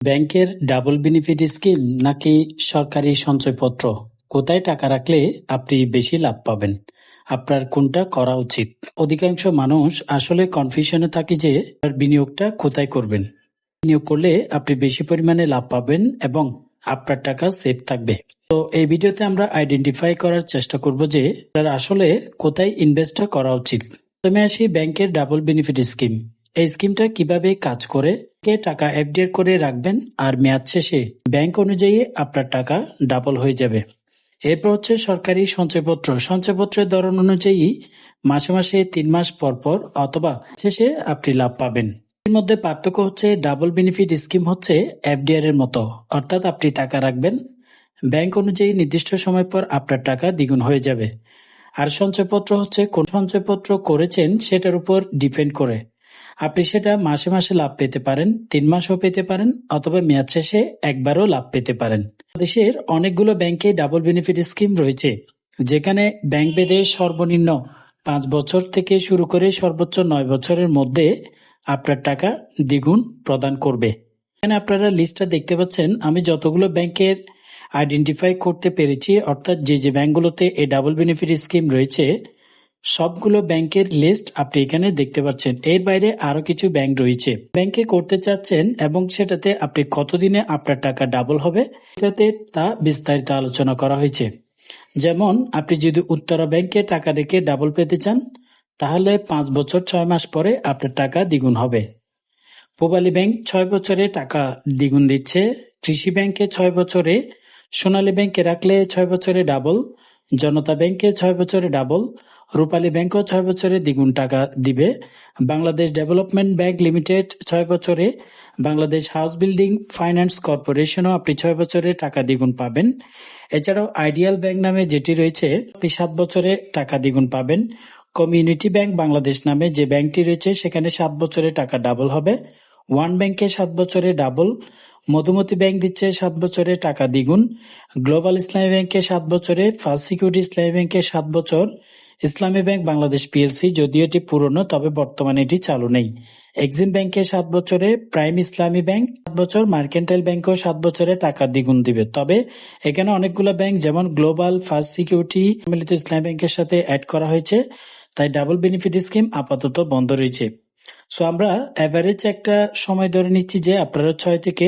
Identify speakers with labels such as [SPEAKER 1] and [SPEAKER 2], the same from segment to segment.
[SPEAKER 1] ব্যাংকের double benefit scheme নাকি সরকারি সঞ্চয়পত্র, কোথায় টাকা রাখলে আপনি বেশি লাভ পাবেন, আপনার কোনটা করা উচিত? অধিকাংশ মানুষ আসলে কনফিউশনে থাকে যে তার বিনিয়োগটা কোথায় করবেন। বিনিয়োগ করলে আপনি বেশি পরিমাণে লাভ পাবেন এবং আপনার টাকা সেফ থাকবে। তো এই ভিডিওতে আমরা আইডেন্টিফাই করার চেষ্টা করব যে তার আসলে কোথায় ইনভেস্টটা করা উচিত। প্রথমে আসি ব্যাংকের ডাবল বেনিফিট স্কিম। এই স্কিমটা কিভাবে কাজ করে, কে টাকা এফডিআর করে রাখবেন আর মেয়াদ শেষে ব্যাংক অনুযায়ী আপনার টাকা ডাবল হয়ে যাবে। এরপর হচ্ছে সরকারি সঞ্চয়পত্র। সঞ্চয়পত্রের ধরন অনুযায়ী মাসে মাসে 3 মাস পর পর অথবা শেষে আপনি লাভ পাবেন। এর মধ্যে পার্থক্য হচ্ছে ডাবল বেনিফিট স্কিম হচ্ছে এফডিআর এর মতো, অর্থাৎ আপনি টাকা রাখবেন, ব্যাংক অনুযায়ী নির্দিষ্ট সময় পর আপনার টাকা দ্বিগুণ হয়ে যাবে। আর সঞ্চয়পত্র হচ্ছে কোন সঞ্চয়পত্র করেছেন সেটার উপর ডিপেন্ড করে। আপনি সেটা মাসে মাসে লাভ পেতে পারেন, 3 মাসও পেতে পারেন অথবা মেয়াদ শেষে একবারও লাভ পেতে পারেন। দেশের অনেকগুলো ব্যাংকে ডাবল বেনিফিট স্কিম রয়েছে, যেখানে ব্যাংক ভেদে সর্বনিম্ন 5 বছর থেকে শুরু করে সর্বোচ্চ 9 বছরের মধ্যে আপনার টাকা দ্বিগুণ প্রদান করবে। এখানে আপনারা লিস্টটা দেখতে পাচ্ছেন। আমি যতগুলো ব্যাংকের আইডেন্টিফাই করতে পেরেছি, অর্থাৎ যে ব্যাংকগুলোতে এই ডাবল বেনিফিট স্কিম রয়েছে সবগুলো ব্যাংকের লিস্ট আপনি এখানে দেখতে পাচ্ছেন। এর বাইরে আরো কিছু ব্যাংক রয়েছে। ব্যাংকে করতে চাচ্ছেন এবং সেটাতে আপনি কতদিনে আপনার টাকা ডাবল হবে সেটাতে তা বিস্তারিত আলোচনা করা হয়েছে। যেমন আপনি যদি উত্তরা ব্যাংকে টাকা রেখে ডাবল পেতে চান তাহলে 5 বছর 6 মাস পরে আপনার টাকা দ্বিগুণ হবে। পূবালী ব্যাংক 6 বছরে টাকা দ্বিগুণ দিচ্ছে। কৃষি ব্যাংকে 6 বছরে, সোনালী ব্যাংকে রাখলে 6 বছরে ডাবল, জনতা ব্যাংকে 6 বছরে ডাবল, রূপালী ব্যাংকও 6 বছরে দ্বিগুণ টাকা দিবে। বাংলাদেশ ডেভেলপমেন্ট ব্যাংক লিমিটেড 6 বছরে, বাংলাদেশ হাউস বিল্ডিং ফাইন্যান্স কর্পোরেশনও আপনি 6 বছরে টাকা দ্বিগুণ পাবেন। এছাড়াও আইডিয়াল ব্যাংক নামে যেটি রয়েছে আপনি 7 বছরে টাকা দ্বিগুণ পাবেন। কমিউনিটি ব্যাংক বাংলাদেশ নামে যে ব্যাংকটি রয়েছে সেখানে 7 বছরে টাকা ডাবল হবে। ওয়ান ব্যাংকে 7 বছরে ডাবল, মধুমতি ব্যাংক দিচ্ছে 7 বছরে টাকা দ্বিগুণ, গ্লোবাল ইসলামী ব্যাংকে 7 বছরে, ফার্স্ট সিকিউরিটি ইসলামী ব্যাংকে 7 বছর, ইসলামী ব্যাংক বাংলাদেশ পিএলসি যদিও এটি পুরনো তবে বর্তমানে এটি চালু নেই, এক্সিম ব্যাংকে 7 বছরে, প্রাইম ইসলামী ব্যাংক 7 বছর, মার্কেন্টাইল ব্যাংকও 7 বছরে টাকা দ্বিগুণ দিবে। তবে এখানে অনেকগুলো ব্যাংক যেমন গ্লোবাল, ফার্স্ট সিকিউরিটি সম্মিলিত ইসলামী ব্যাংকের সাথে অ্যাড করা হয়েছে, তাই ডাবল বেনিফিট স্কিম আপাতত বন্ধ রয়েছে। সো আমরা এভারেজ একটা সময় ধরে নিচ্ছি যে আপনারা 6 থেকে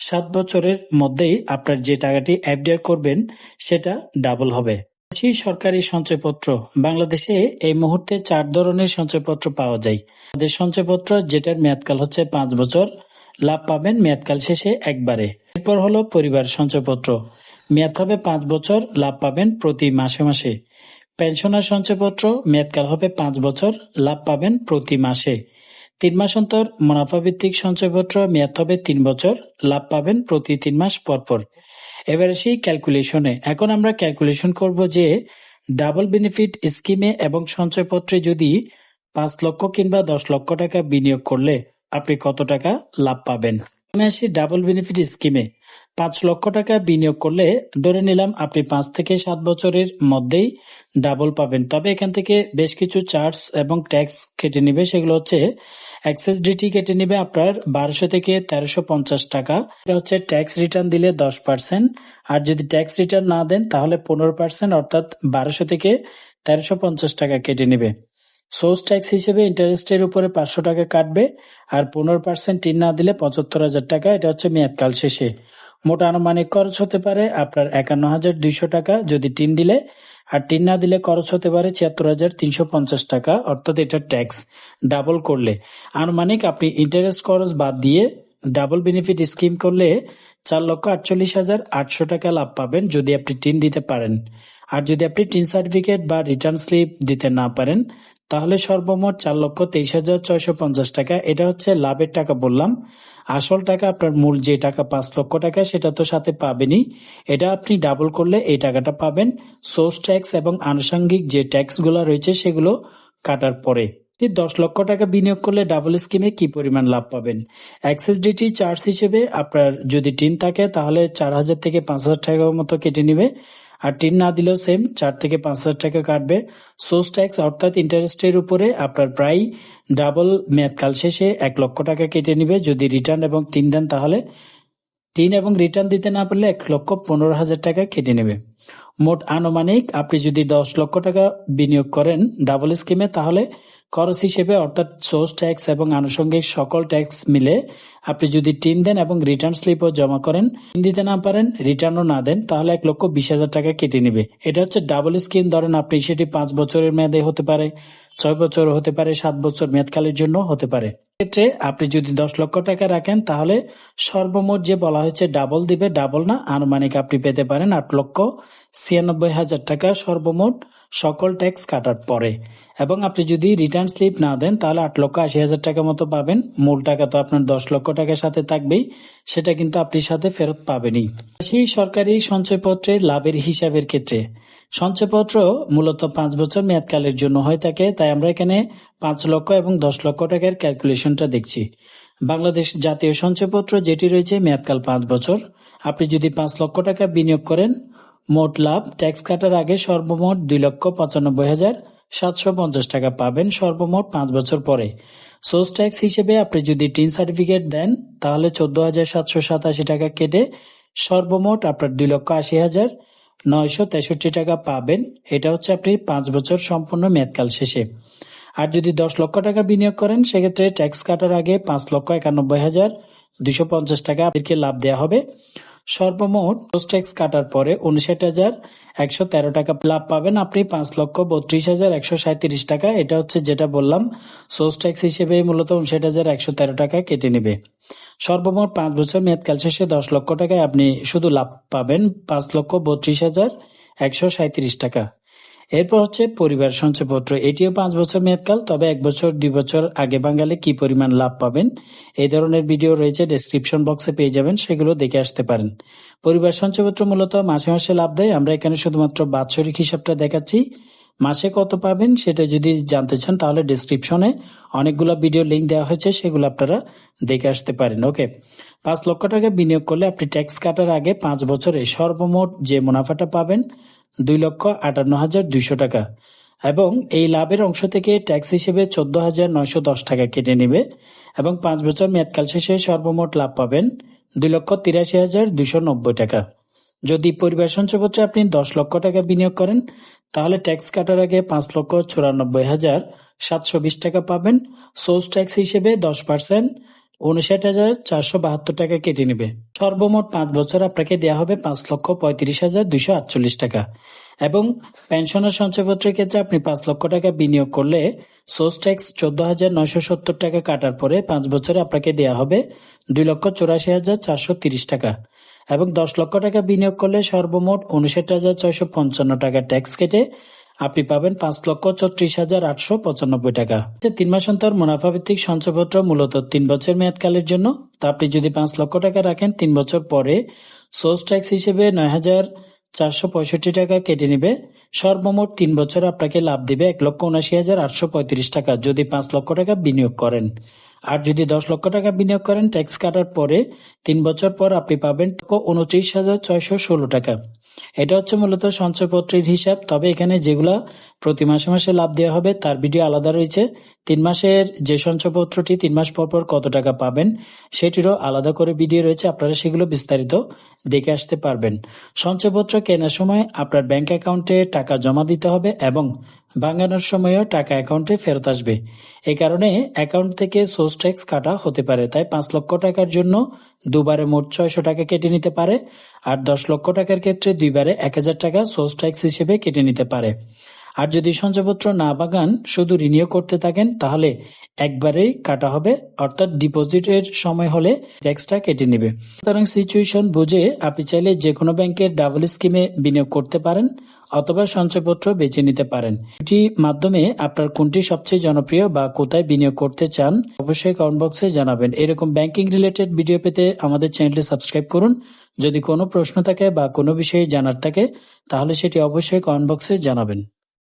[SPEAKER 1] 7 বছরের মধ্যেই আপনার যে টাকাটি এফডিআর করবেন সেটা ডাবল হবে। সরকারি সঞ্চয়পত্র। বাংলাদেশে এই মুহূর্তে 4 ধরনের সঞ্চয়পত্র পাওয়া যায়। আমাদের সঞ্চয়পত্র যেটার মেয়াদকাল হচ্ছে 5 বছর, লাভ পাবেন মেয়াদকাল শেষে একবারে। এরপর হলো পরিবার সঞ্চয়পত্র, মেয়াদ হবে 5 বছর, লাভ পাবেন প্রতি মাসে মাসে। পেনশনার সঞ্চয়পত্র, মেয়াদকাল হবে 5 বছর, লাভ পাবেন প্রতি মাসে। 3 মাস অন্তর মুনাফা ভিত্তিক সঞ্চয়পত্র, মেয়াদ হবে 3 বছর, লাভ পাবেন প্রতি 3 মাস পর পর। এবার আসি ক্যালকুলেশনে। এখন আমরা ক্যালকুলেশন করব যে ডাবল বেনিফিট স্কিমে এবং সঞ্চয়পত্রে যদি 5 লক্ষ কিংবা 10 লক্ষ টাকা বিনিয়োগ করলে আপনি কত টাকা লাভ পাবেন। আমি আসি ডাবল বেনিফিট স্কিমে। 5 লক্ষ টাকা বিনিয়োগ করলে ধরে নিলাম আপনি 5 থেকে 7 বছরের মধ্যেই ডাবল পাবেন। তবে এখান থেকে বেশ কিছু চার্জ এবং ট্যাক্স কেটে নিবে। সেগুলো হচ্ছে এক্সেস ডিটি কেটে নিবে আপনার 1200 থেকে 1350 টাকা। এটা হচ্ছে ট্যাক্স রিটার্ন দিলে 10%, আর যদি ট্যাক্স রিটার্ন না দেন তাহলে 15%, অর্থাৎ 1200 থেকে 1350 টাকা কেটে নিবে। সোর্স ট্যাক্স হিসেবে ইন্টারেস্টের উপরে 500 টাকা কাটবে, আর 15% টিন না দিলে 75,000 টাকা। এটা হচ্ছে মেয়াদকাল শেষে। মোট আনুমানিক খরচ হতে পারে আপনার 51,200 টাকা যদি টিন দিলে, আর টিন না দিলে খরচ হতে পারে 76,350 টাকা, অর্থাৎ এটা ট্যাক্স ডাবল করলে। আনুমানিক আপনি ইন্টারেস্ট খরচ বাদ দিয়ে ডাবল বেনিফিট স্কিম করলে 4,48,800 টাকা লাভ পাবেন যদি আপনি টিন দিতে পারেন। আর যদি আপনি টিন সার্টিফিকেট বা রিটার্ন স্লিপ দিতে না পারেন তাহলে সর্বমোট 4,23,650 টাকা। এটা হচ্ছে লাভের টাকা বললাম। আসল টাকা আপনার মূল যে টাকা 5 লক্ষ টাকা সেটা তো সাথে পাবেনই, এটা আপনি ডাবল করলে এই টাকাটা পাবেন সোর্স ট্যাক্স এবং আনুষঙ্গিক যে ট্যাক্সগুলো রয়েছে সেগুলো কাটার পরে। 10 লক্ষ টাকা বিনিয়োগ করলে ডাবল স্কিমে কি পরিমাণ লাভ পাবেন। এক্সেস ডিটি চার্জ হিসেবে আপনার যদি টিন থাকে তাহলে 4,000 থেকে 5,000 টাকার মতো কেটে নিবে, আর টিন না দিলেও সেম 4 থেকে 5,000 টাকা কাটবে। সোর্স ট্যাক্স অর্থাৎ ইন্টারেস্টের উপরে আপনার প্রায় ডাবল মেয়াদকাল শেষে 1 লক্ষ টাকা কেটে নিবে। যদি রিটার্ন এবং টিন দেন তাহলে টিন এবং রিটার্ন দিতে না পারলে 1,15,000 টাকা কেটে নেবে। মোট আনুমানিক আপনি যদি 10 লক্ষ টাকা বিনিয়োগ করেন ডাবল স্কিমে, তাহলে খরচ হিসেবে অর্থাৎ সোর্স ট্যাক্স এবং আনুষঙ্গিক সকল ট্যাক্স মিলে আপনি যদি টিন দেন এবং রিটার্ন স্লিপও জমা করেন, টিন দিতে না পারেন, রিটার্নও না দেন, তাহলে 1,20,000 টাকা কেটে নেবে। এটা হচ্ছে ডাবল স্কিম। ধরেন আপনি সেটি 5 বছরের মেয়াদে হতে পারে, 6 বছর হতে পারে, 7 বছর মেয়াদকালের জন্য হতে পারে। ক্ষেত্রে আপনি যদি 10 লক্ষ টাকা রাখেন তাহলে সর্বমোট যে বলা হয়েছে ডাবল দিবে, ডাবল না, আনুমানিক আপনি পেতে পারেন 8,96,000 টাকা সর্বমোট সকল ট্যাক্স কাটার পরে। এবং আপনি যদি রিটার্ন স্লিপ না দেন তাহলে 8,80,000 টাকা মতো পাবেন। মূল টাকা তো আপনার 10 লক্ষ টাকার সাথে থাকবেই, সেটা কিন্তু আপনি সাথে ফেরত পাবেনই। সেই সরকারি সঞ্চয়পত্রের লাভের হিসাবের ক্ষেত্রে সঞ্চয়পত্র মূলত 5 বছর মেয়াদকালের জন্য হয়ে থাকে, তাই আমরা এখানে 5 লক্ষ এবং 10 লক্ষ টাকার ক্যালকুলেশনটা দেখছি। বাংলাদেশ জাতীয় সঞ্চয়পত্র যেটি রয়েছে মেয়াদকাল 5 বছর। আপনি যদি 5 লক্ষ টাকা বিনিয়োগ করেন, মোট লাভ ট্যাক্স কাটার আগে সর্বমোট 2,95,750 টাকা পাবেন সর্বমোট 5 বছর পরে। সোর্স ট্যাক্স হিসেবে আপনি যদি টিন সার্টিফিকেট দেন তাহলে 14,787 টাকা কেটে সর্বমোট আপনার 2,80,963 টাকা পাবেন। এটা হচ্ছে আপনি 5 বছর সম্পূর্ণ মেয়াদকাল শেষে। আর যদি 10 লক্ষ টাকা বিনিয়োগ করেন সেক্ষেত্রে ট্যাক্স কাটার আগে 5,91,250 টাকা আপনাদেরকে লাভ দেওয়া হবে। সর্বমোট পোস্ট ট্যাক্স কাটার পরে 59,113 টাকা লাভ পাবেন আপনি 5,32,137 টাকা। এটা হচ্ছে যেটা বললাম সোর্স ট্যাক্স হিসেবে মূলত 59,113 টাকা কেটে নেবে। সর্বমোট 5 বছর মেয়াদকাল শেষে 10 লক্ষ টাকায় আপনি শুধু লাভ পাবেন 5,32,137 টাকা। এরপর হচ্ছে পরিবার সঞ্চয়পত্র। এটিও 5 বছর মেয়াদকাল, তবে 1 বছর 2 বছর আগে ভাঙালে কি পরিমাণ লাভ পাবেন এই ধরনের ভিডিও রয়েছে, ডেসক্রিপশন বক্সে পেয়ে যাবেন, সেগুলো দেখে আসতে পারেন। পরিবার সঞ্চয়পত্র মূলত মাসে মাসে লাভ দেয়। আমরা এখানে শুধুমাত্র বাৎসরিক হিসাবটা দেখাচ্ছি। মাসে কত পাবেন সেটা যদি জানতে চান তাহলে ডেসক্রিপশনে অনেকগুলো ভিডিও লিঙ্ক দেওয়া হয়েছে, সেগুলো আপনারা দেখে আসতে পারেন। ওকে, 5 লক্ষ টাকা বিনিয়োগ করলে আপনি ট্যাক্স কাটার আগে 5 বছরে সর্বমোট যে মুনাফাটা পাবেন 2,58,200 টাকা, এবং এই লাভের অংশ থেকে ট্যাক্স হিসেবে 14,910 টাকা কেটে নেবে এবং 5 বছর মেয়াদকাল শেষে সর্বমোট লাভ পাবেন 2,83,290 টাকা। যদি পরিবার সঞ্চয়পত্রে আপনি 10 লক্ষ টাকা বিনিয়োগ করেন তাহলে ট্যাক্স কাটার আগে 5,94,720 টাকা পাবেন। সোর্স ট্যাক্স হিসেবে 10% 59,472 টাকা কেটে নেবে। সর্বমোট 5 বছর আপনাকে দেওয়া হবে 5,35,248 টাকা। এবং পেনশনের সঞ্চয়পত্রের ক্ষেত্রে আপনি 5 লক্ষ টাকা বিনিয়োগ করলে সোর্স ট্যাক্স 14,970 টাকা কাটার পরে 5 বছরে আপনাকে দেওয়া হবে 2,84,430 টাকা। এবং 10 লক্ষ টাকা বিনিয়োগ করলে সর্বমোট 59,655 টাকা ট্যাক্স কেটে আপনি পাবেন 5,34,895 টাকা। 3 মাস অন্তর মুনাফা ভিত্তিক সঞ্চয়পত্র মূলত 3 বছর মেয়াদকালের জন্য। তো আপনি যদি 5 লক্ষ টাকা রাখেন 3 বছর পরে সোর্স ট্যাক্স হিসেবে 9,465 টাকা কেটে নেবে। সর্বমোট 3 বছর আপনাকে লাভ দিবে 1,79,835 টাকা যদি 5 লক্ষ টাকা বিনিয়োগ করেন। আর যদি 10 লক্ষ টাকা বিনিয়োগ করেন ট্যাক্স কাটার পরে 3 বছর পর আপনি পাবেন 29,616 টাকা। এটা হচ্ছে মূলত সঞ্চয়পত্রের হিসাব। তবে এখানে যেগুলা প্রতি মাসে মাসে লাভ দেওয়া হবে তার ভিডিও আলাদা রয়েছে। 3 মাসের যে সঞ্চয়পত্রটি 3 মাস পর পর কত টাকা পাবেন সেটিরও আলাদা করে ভিডিও রয়েছে, আপনারা সেগুলো বিস্তারিত দেখে আসতে পারবেন। সঞ্চয়পত্র কেনার সময় আপনার ব্যাংক অ্যাকাউন্টে টাকা জমা দিতে হবে এবং ভাঙানোর সময়ও টাকা অ্যাকাউন্টে ফেরত আসবে। এই কারণে অ্যাকাউন্ট থেকে সোর্স ট্যাক্স কাটা হতে পারে। তাই 5 লক্ষ টাকার জন্য দুবারে মোট 600 টাকা কেটে নিতে পারে, আর 10 লক্ষ টাকার ক্ষেত্রে 2 বারে 1,000 টাকা সোর্স ট্যাক্স হিসেবে কেটে নিতে পারে। আর যদি সঞ্চয়পত্র না ভাঙান শুধু রিনিউ করতে থাকেন তাহলে একবারেই কাটা হবে, অর্থাৎ ডিপোজিটের সময় হলে ট্যাক্সটা কেটে নেবে। সুতরাং সিচুয়েশন বুঝে আপনি চাইলে যে কোনো ব্যাংকের ডাবল স্কিমে বিনিয়োগ করতে পারেন অথবা সঞ্চয়পত্র বেছে নিতে পারেন। এটির মাধ্যমে আপনার কোনটি সবচেয়ে জনপ্রিয় বা কোথায় বিনিয়োগ করতে চান অবশ্যই কমেন্ট বক্সে জানাবেন। এরকম ব্যাংকিং রিলেটেড ভিডিও পেতে আমাদের চ্যানেলটি সাবস্ক্রাইব করুন। যদি কোনো প্রশ্ন থাকে বা কোনো বিষয়ে জানার থাকে তাহলে সেটি অবশ্যই কমেন্ট বক্সে জানাবেন।